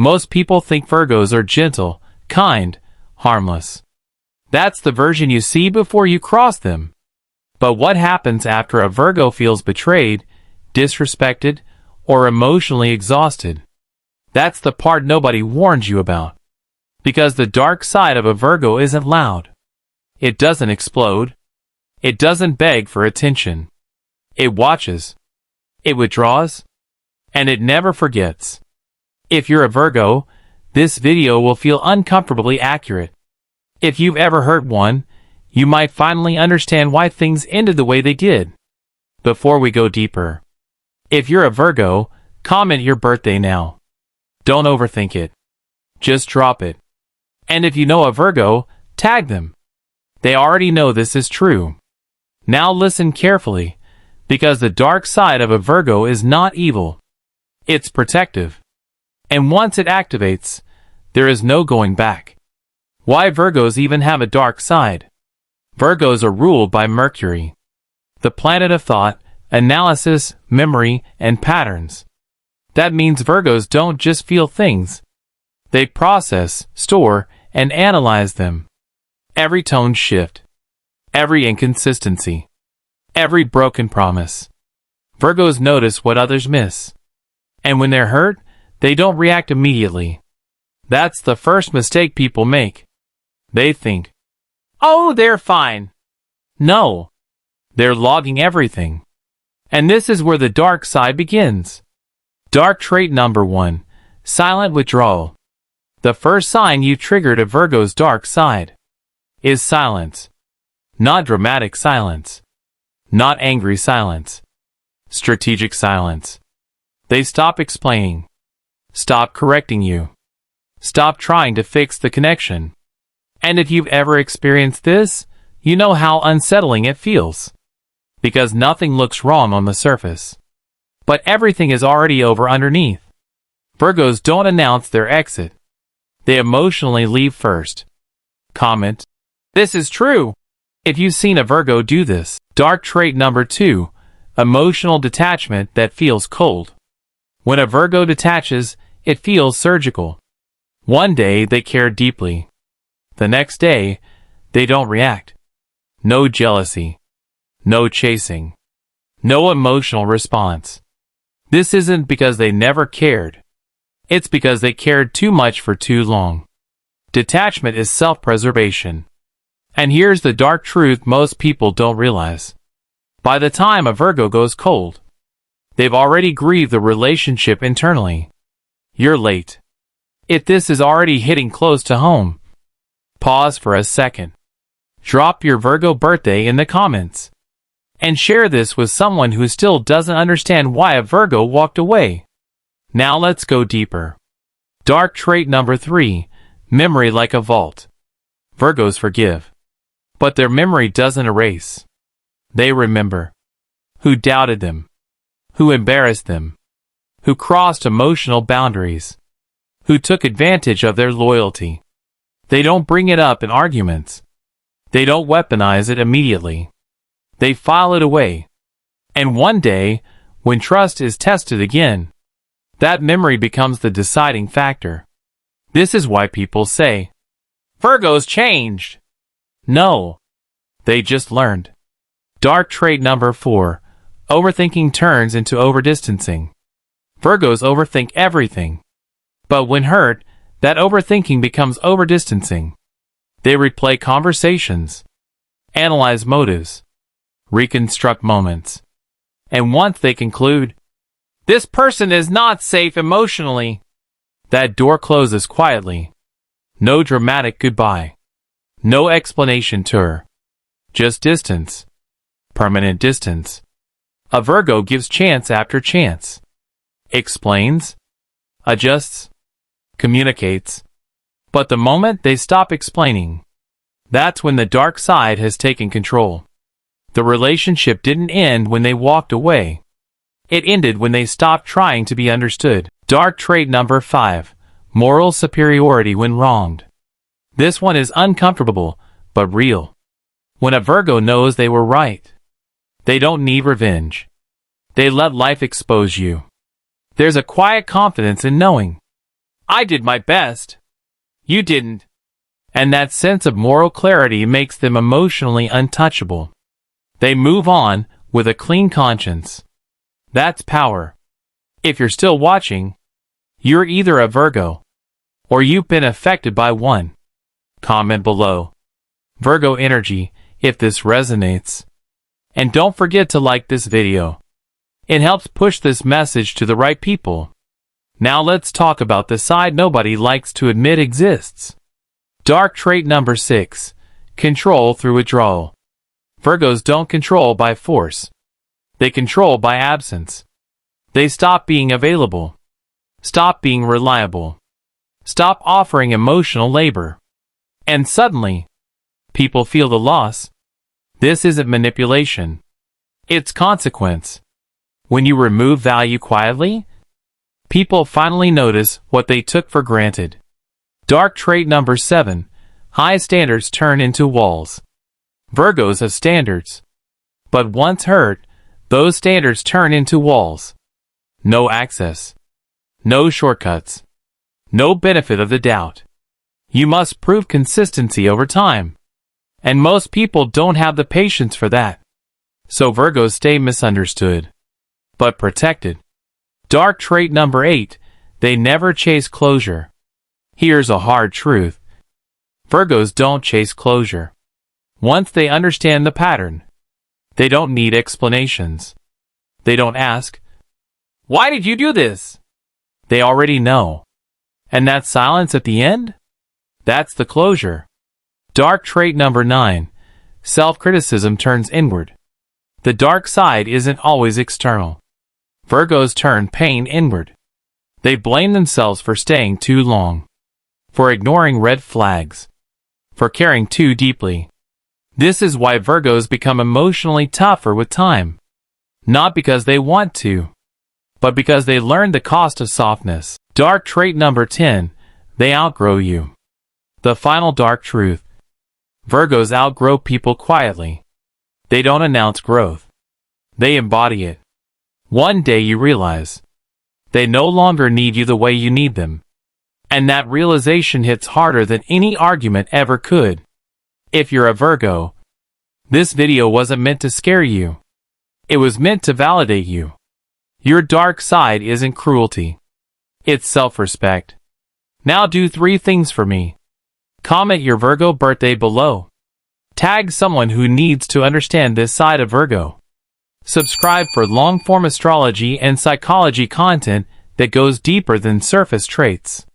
Most people think Virgos are gentle, kind, harmless. That's the version you see before you cross them. But what happens after a Virgo feels betrayed, disrespected, or emotionally exhausted? That's the part nobody warns you about. Because the dark side of a Virgo isn't loud. It doesn't explode. It doesn't beg for attention. It watches. It withdraws. And it never forgets. If you're a Virgo, this video will feel uncomfortably accurate. If you've ever hurt one, you might finally understand why things ended the way they did. Before we go deeper, if you're a Virgo, comment your birthday now. Don't overthink it. Just drop it. And if you know a Virgo, tag them. They already know this is true. Now listen carefully, because the dark side of a Virgo is not evil. It's protective. And once it activates, there is no going back. Why Virgos even have a dark side? Virgos are ruled by Mercury, the planet of thought, analysis, memory, and patterns. That means Virgos don't just feel things. They process, store, and analyze them. Every tone shift. Every inconsistency. Every broken promise. Virgos notice what others miss. And when they're hurt, they don't react immediately. That's the first mistake people make. They think, oh, they're fine. No. They're logging everything. And this is where the dark side begins. Dark trait number 1. Silent withdrawal. The first sign you triggered a Virgo's dark side is silence. Not dramatic silence. Not angry silence. Strategic silence. They stop explaining. Stop correcting you. Stop trying to fix the connection. And if you've ever experienced this, you know how unsettling it feels. Because nothing looks wrong on the surface. But everything is already over underneath. Virgos don't announce their exit. They emotionally leave first. Comment, this is true. If you've seen a Virgo do this. Dark trait number 2. Emotional detachment that feels cold. When a Virgo detaches, it feels surgical. One day they care deeply. The next day, they don't react. No jealousy. No chasing. No emotional response. This isn't because they never cared. It's because they cared too much for too long. Detachment is self-preservation. And here's the dark truth most people don't realize. By the time a Virgo goes cold, they've already grieved the relationship internally. You're late. If this is already hitting close to home, pause for a second. Drop your Virgo birthday in the comments. And share this with someone who still doesn't understand why a Virgo walked away. Now let's go deeper. Dark trait number 3. Memory like a vault. Virgos forgive. But their memory doesn't erase. They remember. Who doubted them. Who embarrassed them. Who crossed emotional boundaries. Who took advantage of their loyalty. They don't bring it up in arguments. They don't weaponize it immediately. They file it away. And one day, when trust is tested again, that memory becomes the deciding factor. This is why people say, Virgos changed. No. They just learned. Dark trait number 4. Overthinking turns into overdistancing. Virgos overthink everything. But when hurt, that overthinking becomes overdistancing. They replay conversations, analyze motives, reconstruct moments. And once they conclude, this person is not safe emotionally, that door closes quietly. No dramatic goodbye. No explanation tour. Just distance. Permanent distance. A Virgo gives chance after chance. Explains. Adjusts. Communicates. But the moment they stop explaining, that's when the dark side has taken control. The relationship didn't end when they walked away. It ended when they stopped trying to be understood. Dark trait number 5. Moral superiority when wronged. This one is uncomfortable, but real. When a Virgo knows they were right, they don't need revenge. They let life expose you. There's a quiet confidence in knowing, I did my best. You didn't. And that sense of moral clarity makes them emotionally untouchable. They move on with a clean conscience. That's power. If you're still watching, you're either a Virgo, or you've been affected by one. Comment below. Virgo energy, if this resonates. And don't forget to like this video. It helps push this message to the right people. Now let's talk about the side nobody likes to admit exists. Dark trait number 6. Control through withdrawal. Virgos don't control by force. They control by absence. They stop being available. Stop being reliable. Stop offering emotional labor. And suddenly, people feel the loss. This isn't manipulation. It's consequence. When you remove value quietly, people finally notice what they took for granted. Dark trait number 7. High standards turn into walls. Virgos have standards. But once hurt, those standards turn into walls. No access. No shortcuts. No benefit of the doubt. You must prove consistency over time. And most people don't have the patience for that. So Virgos stay misunderstood, but protected. Dark trait number 8. They never chase closure. Here's a hard truth. Virgos don't chase closure. Once they understand the pattern, they don't need explanations. They don't ask, "Why did you do this?" They already know. And that silence at the end? That's the closure. Dark trait number 9. Self-criticism turns inward. The dark side isn't always external. Virgos turn pain inward. They blame themselves for staying too long, for ignoring red flags, for caring too deeply. This is why Virgos become emotionally tougher with time. Not because they want to, but because they learned the cost of softness. Dark trait number 10. They outgrow you. The final dark truth. Virgos outgrow people quietly. They don't announce growth. They embody it. One day you realize they no longer need you the way you need them. And that realization hits harder than any argument ever could. If you're a Virgo, this video wasn't meant to scare you. It was meant to validate you. Your dark side isn't cruelty. It's self-respect. Now do 3 things for me. Comment your Virgo birthday below. Tag someone who needs to understand this side of Virgo. Subscribe for long-form astrology and psychology content that goes deeper than surface traits.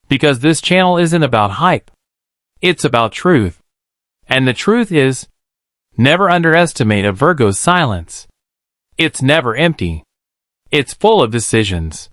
Because this channel isn't about hype. It's about truth. And the truth is, never underestimate a Virgo's silence. It's never empty. It's full of decisions.